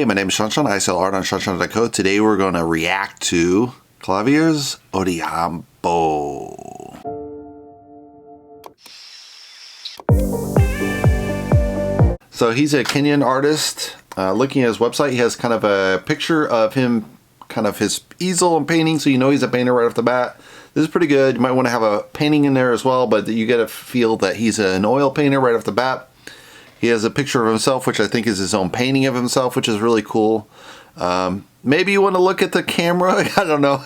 Hey, my name is shawnshawn. I sell art on shawnshawn.co. Today we're going to react to Clavers Odhiambo. So he's a Kenyan artist. Looking at his website, he has kind of a picture of him, kind of his easel and painting, so you know he's a painter right off the bat. This is pretty good. You might want to have a painting in there as well, but you get a feel that he's an oil painter right off the bat. He has a picture of himself, which I think is his own painting of himself, which is really cool. Maybe you want to look at the camera, I don't know.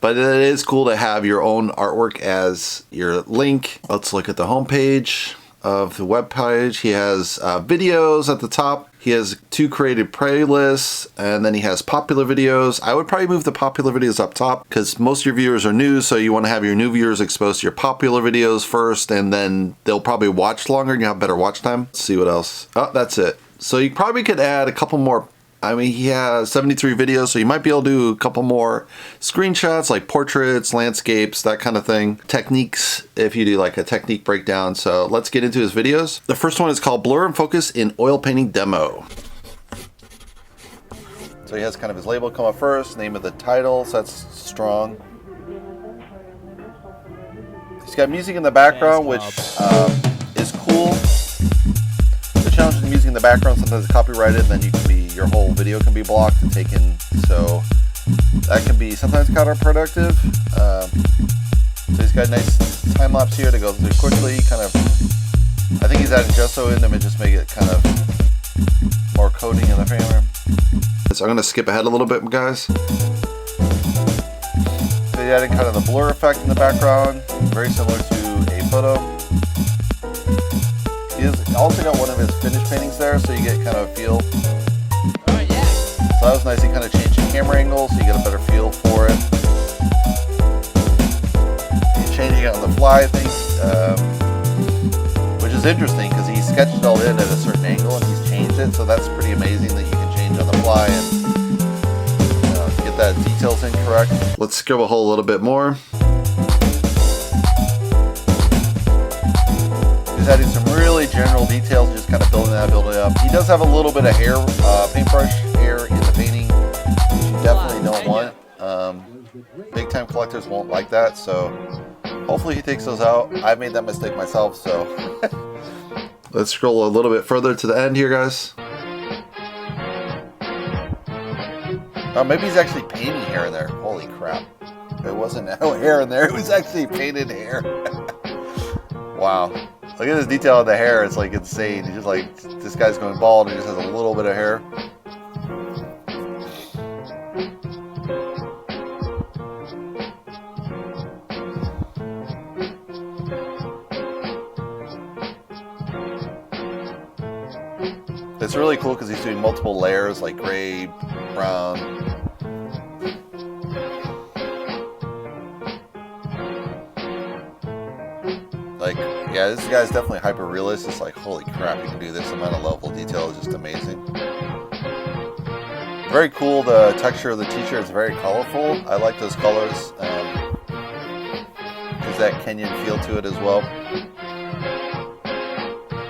But it is cool to have your own artwork as your link. Let's look at the homepage of the web page. He has videos at the top. He has 2 created playlists, and then he has popular videos. I would probably move the popular videos up top because most of your viewers are new, so you want to have your new viewers exposed to your popular videos first, and then they'll probably watch longer and you have better watch time. Let's see what else. Oh, that's it. So you probably could add a couple more. I mean, he has 73 videos, so you might be able to do a couple more screenshots, like portraits, landscapes, that kind of thing. Techniques, if you do like a technique breakdown. So let's get into his videos. The first one is called Blur and Focus in Oil Painting Demo. So he has kind of his label come up first, name of the title, so that's strong. He's got music in the background, which is cool. The challenge with music in the background, sometimes it's copyrighted, and then you can be, your whole video can be blocked and taken, so that can be sometimes counterproductive. So he's got a nice time lapse here to go through quickly. Kind of, I think he's adding gesso in them and just make it kind of more coating in the frame. So I'm going to skip ahead a little bit, guys. So he's adding kind of the blur effect in the background, very similar to a photo. He's also got one of his finished paintings there, so you get kind of a feel. So that was nice. He kind of changed the camera angle, so you get a better feel for it. He's changing it on the fly, I think, which is interesting because he sketched it all in at a certain angle and he's changed it. So that's pretty amazing that you can change on the fly and get that details in correct. Let's scribble a little bit more. He's adding some really general details, just kind of building up. He does have a little bit of hair, paintbrush hair in the painting, which you definitely don't want. Big time collectors won't like that, so hopefully he takes those out. I made that mistake myself, so. Let's scroll a little bit further to the end here, guys. Oh, maybe he's actually painting hair in there. Holy crap. It wasn't no hair in there, it was actually painted hair. Wow. Look at this detail of the hair, it's like insane. He's just like, this guy's going bald and he just has a little bit of hair. It's really cool because he's doing multiple layers, like gray, brown. Like, yeah, this guy's definitely hyper realist. It's like, holy crap, you can do this amount of level of detail is just amazing. Very cool. The texture of the t-shirt is very colorful. I like those colors. Gives that Kenyan feel to it as well.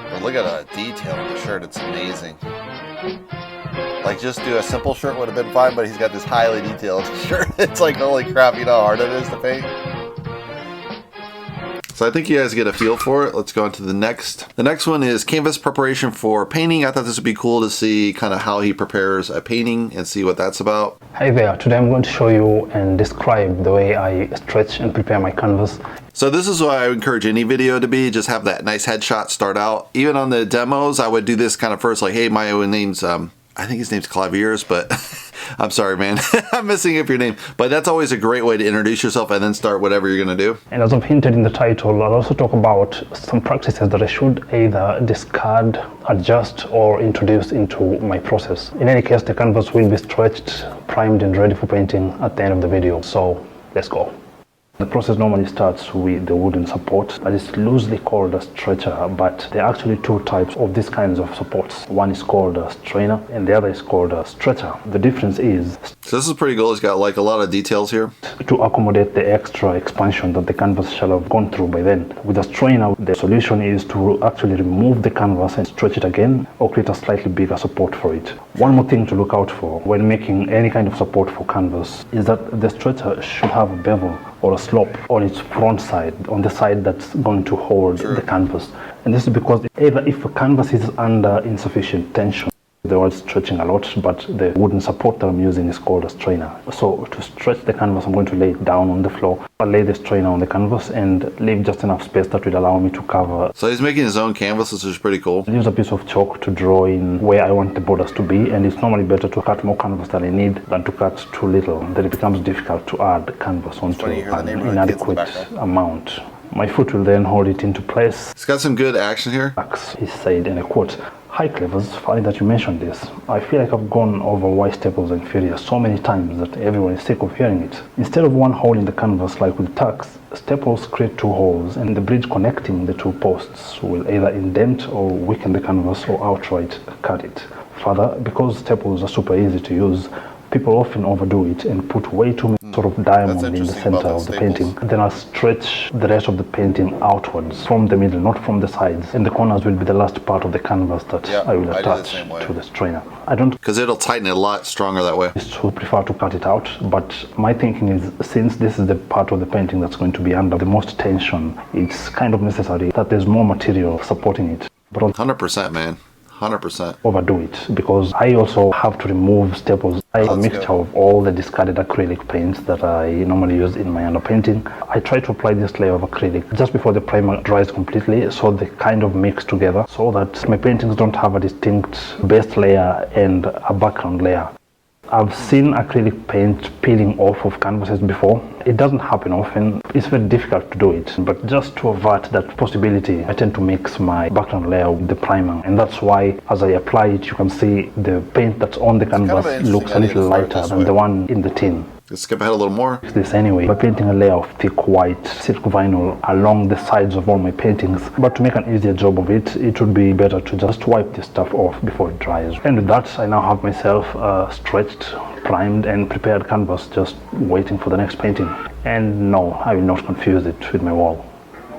But look at the detail of the shirt. It's amazing. Like, just do a simple shirt would have been fine, but he's got this highly detailed shirt. It's like, holy crap, you know how hard it is to paint? So I think you guys get a feel for it. Let's go on to the next. The next one is canvas preparation for painting. I thought this would be cool to see kind of how he prepares a painting and see what that's about. Hi there, today I'm going to show you and describe the way I stretch and prepare my canvas. So this is what I would encourage any video to be, just have that nice headshot start out. Even on the demos, I would do this kind of first, like, hey, my name's, I think his name's Clavers, but I'm sorry, man. I'm messing up your name. But that's always a great way to introduce yourself and then start whatever you're going to do. And as I've hinted in the title, I'll also talk about some practices that I should either discard, adjust, or introduce into my process. In any case, the canvas will be stretched, primed, and ready for painting at the end of the video. So let's go. The process normally starts with the wooden support that is loosely called a stretcher, but there are actually two types of these kinds of supports. One is called a strainer and the other is called a stretcher. The difference is, So this is pretty cool. It's got like a lot of details here. To accommodate the extra expansion that the canvas shall have gone through by then. With a strainer, the solution is to actually remove the canvas and stretch it again or create a slightly bigger support for it. One more thing to look out for when making any kind of support for canvas is that the stretcher should have a bevel or a slope on its front side, on the side that's going to hold the canvas. And this is because either if a canvas is under insufficient tension, the word stretching a lot, but the wooden support that I'm using is called a strainer. So to stretch the canvas, I'm going to lay it down on the floor. I'll lay the strainer on the canvas and leave just enough space that will allow me to cover. So he's making his own canvas, which is pretty cool. I use a piece of chalk to draw in where I want the borders to be, and it's normally better to cut more canvas than I need than to cut too little. Then it becomes difficult to add canvas onto an inadequate amount. My foot will then hold it into place. It's got some good action here. He said in a quote, "Hi Clavers, funny that you mentioned this. I feel like I've gone over why staples are inferior so many times that everyone is sick of hearing it. Instead of one hole in the canvas like with tacks, staples create two holes, and the bridge connecting the two posts will either indent or weaken the canvas or outright cut it. Further, because staples are super easy to use, people often overdo it and put way too many sort of diamond in the center of the painting. Then I'll stretch the rest of the painting outwards from the middle, not from the sides. And the corners will be the last part of the canvas that I will attach to the strainer. I don't, because it'll tighten it a lot stronger that way. So prefer to cut it out, but my thinking is, since this is the part of the painting that's going to be under the most tension, it's kind of necessary that there's more material supporting it. But 100%, man. 100%. Overdo it, because I also have to remove staples. I have a mixture of all the discarded acrylic paints that I normally use in my underpainting. I try to apply this layer of acrylic just before the primer dries completely, so they kind of mix together so that my paintings don't have a distinct base layer and a background layer. I've seen acrylic paint peeling off of canvases before. It doesn't happen often. It's very difficult to do it, but just to avert that possibility, I tend to mix my background layer with the primer, and that's why as I apply it, you can see the paint that's on the canvas looks a little lighter than the one in the tin. Let's skip ahead a little more. This anyway, by painting a layer of thick white silk vinyl along the sides of all my paintings. But to make an easier job of it, it would be better to just wipe this stuff off before it dries. And with that, I now have myself stretched, primed and prepared canvas, just waiting for the next painting. And no, I will not confuse it with my wall.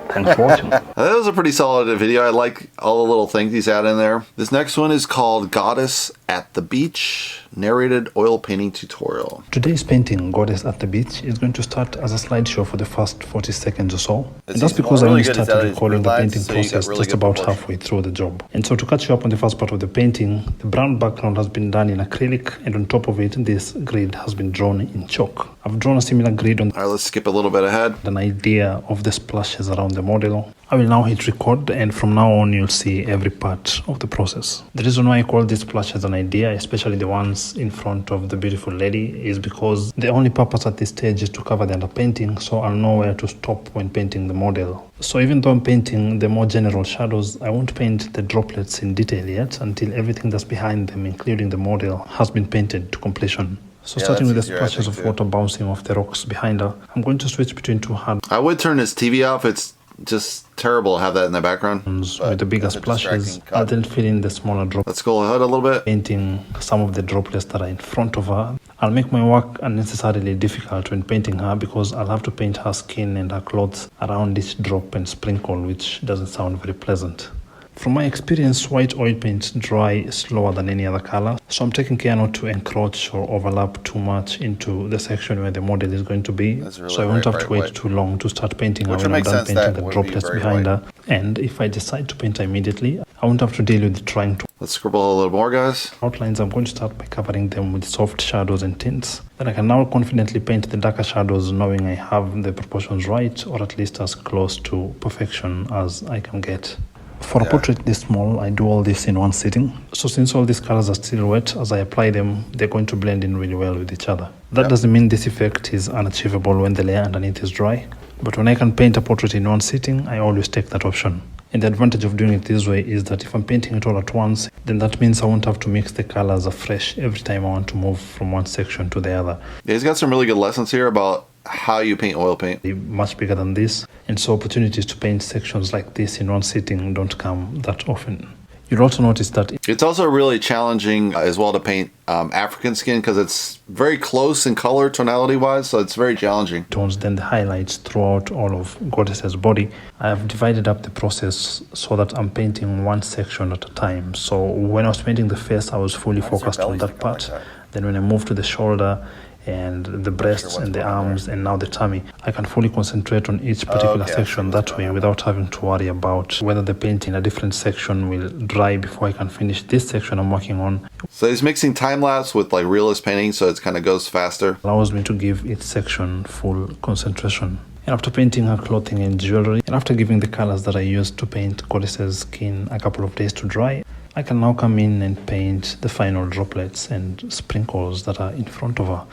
Thanks for watching. That was a pretty solid video. I like all the little things he's had in there. This next one is called Goddess at the Beach, narrated oil painting tutorial. Today's painting, Goddess at the Beach, is going to start as a slideshow for the first 40 seconds or so. And that's because I only started recording the painting process just about halfway through the job. And so to catch you up on the first part of the painting, the brown background has been done in acrylic, and on top of it, this grid has been drawn in chalk. I've drawn a similar grid on. All right, let's skip a little bit ahead. An idea of the splashes around the model. I will now hit record, and from now on you'll see every part of the process. The reason why I call these splashes an idea, especially the ones in front of the beautiful lady, is because the only purpose at this stage is to cover the underpainting, so I'll know where to stop when painting the model. So even though I'm painting the more general shadows, I won't paint the droplets in detail yet until everything that's behind them, including the model, has been painted to completion. So starting with the splashes of water bouncing off the rocks behind her, I'm going to switch between two hard. I would turn his TV off. It's just terrible to have that in the background. With the bigger splashes, I'll then fill in the smaller droplets. Let's go ahead a little bit. Painting some of the droplets that are in front of her. I'll make my work unnecessarily difficult when painting her because I'll have to paint her skin and her clothes around each drop and sprinkle, which doesn't sound very pleasant. From my experience, white oil paints dry slower than any other color, so I'm taking care not to encroach or overlap too much into the section where the model is going to be. So I won't have to wait too long to start painting her when I'm done painting the droplets behind her. And if I decide to paint her immediately, I won't have to deal with trying to. Let's scribble a little more, guys. Outlines, I'm going to start by covering them with soft shadows and tints. Then I can now confidently paint the darker shadows, knowing I have the proportions right, or at least as close to perfection as I can get. For a portrait this small, I do all this in one sitting. So since all these colors are still wet, as I apply them, they're going to blend in really well with each other. That doesn't mean this effect is unachievable when the layer underneath is dry. But when I can paint a portrait in one sitting, I always take that option. And the advantage of doing it this way is that if I'm painting it all at once, then that means I won't have to mix the colors afresh every time I want to move from one section to the other. Yeah, he's got some really good lessons here about how you paint oil paint. Much bigger than this, and so opportunities to paint sections like this in one sitting don't come that often. You'll also notice that it's also really challenging as well to paint African skin because it's very close in color tonality wise, so it's very challenging. tones, then the highlights throughout all of Goddess's body. I have divided up the process so that I'm painting one section at a time. So when I was painting the face, I was fully focused on that part. Then when I moved to the shoulder and the breasts and the arms and now the tummy, I can fully concentrate on each particular section that way without having to worry about whether the paint in a different section will dry before I can finish this section I'm working on. So he's mixing time-lapse with like realist painting, so it kind of goes faster. Allows me to give each section full concentration. And after painting her clothing and jewelry, and after giving the colors that I used to paint Goddess's skin a couple of days to dry, I can now come in and paint the final droplets and sprinkles that are in front of her.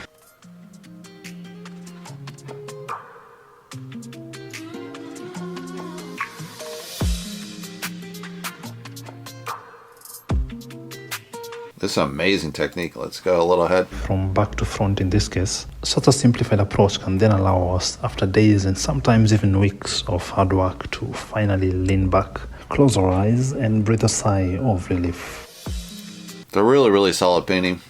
This is an amazing technique. Let's go a little ahead. From back to front in this case. Such a simplified approach can then allow us, after days and sometimes even weeks of hard work, to finally lean back, close our eyes and breathe a sigh of relief. It's a really, really solid painting.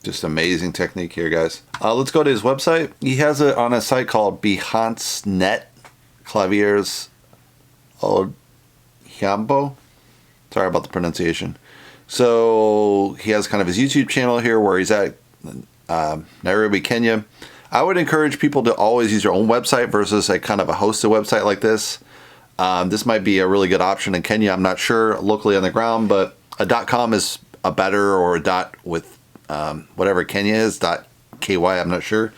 Just amazing technique here, guys. Let's go to his website. He has it on a site called Behance.net. Clavers Odhiambo. Sorry about the pronunciation. So he has kind of his YouTube channel here where he's at Nairobi, Kenya. I would encourage people to always use your own website versus a kind of a hosted website like this. This might be a really good option in Kenya. I'm not sure locally on the ground, but a .com is a better, or a dot with whatever Kenya is, .ky, I'm not sure.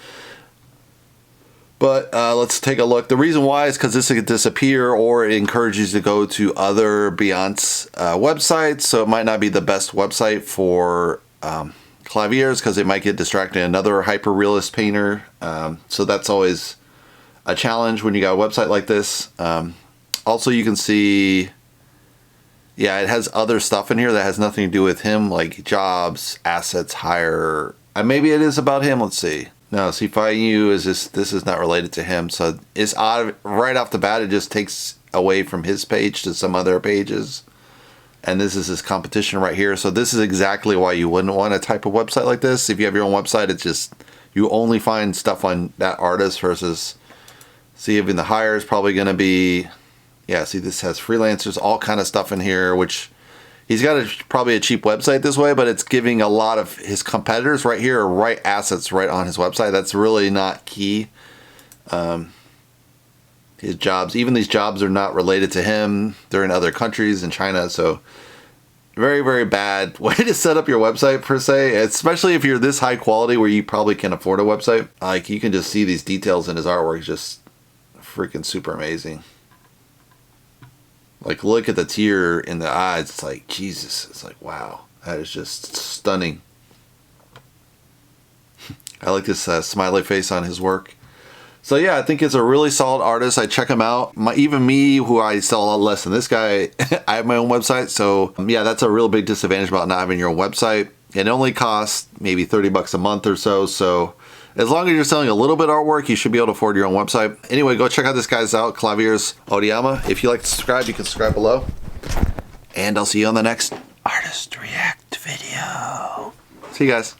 But let's take a look. The reason why is because this could disappear, or it encourages you to go to other Behance websites. So it might not be the best website for Clavers because they might get distracted in another hyper-realist painter. So that's always a challenge when you got a website like this. Also, you can see, yeah, it has other stuff in here that has nothing to do with him, like jobs, assets, hire. Maybe it is about him. Let's see. No, see, you is this is not related to him, so it's odd right off the bat. It just takes away from his page to some other pages, and this is his competition right here. So this is exactly why you wouldn't want a type of website like this. If you have your own website, it's just you only find stuff on that artist versus, see, even the hire is probably going to be, yeah. See, this has freelancers, all kind of stuff in here, which. He's got probably a cheap website this way, but it's giving a lot of his competitors right here right assets right on his website. That's really not key. His jobs, even these jobs are not related to him. They're in other countries, in China. So very, very bad way to set up your website per se, especially if you're this high quality where you probably can afford a website. Like you can just see these details in his artwork. It's just freaking super amazing. Like, look at the tear in the eyes. It's like, Jesus. It's like, wow. That is just stunning. I like this smiley face on his work. So, yeah, I think it's a really solid artist. I check him out. Even me, who I sell a lot less than this guy, I have my own website. So, yeah, that's a real big disadvantage about not having your own website. It only costs maybe $30 a month or so. So, as long as you're selling a little bit of artwork, you should be able to afford your own website. Anyway, go check out this guy's out, Clavers Odhiambo. If you like to subscribe, you can subscribe below. And I'll see you on the next Artist React video. See you guys.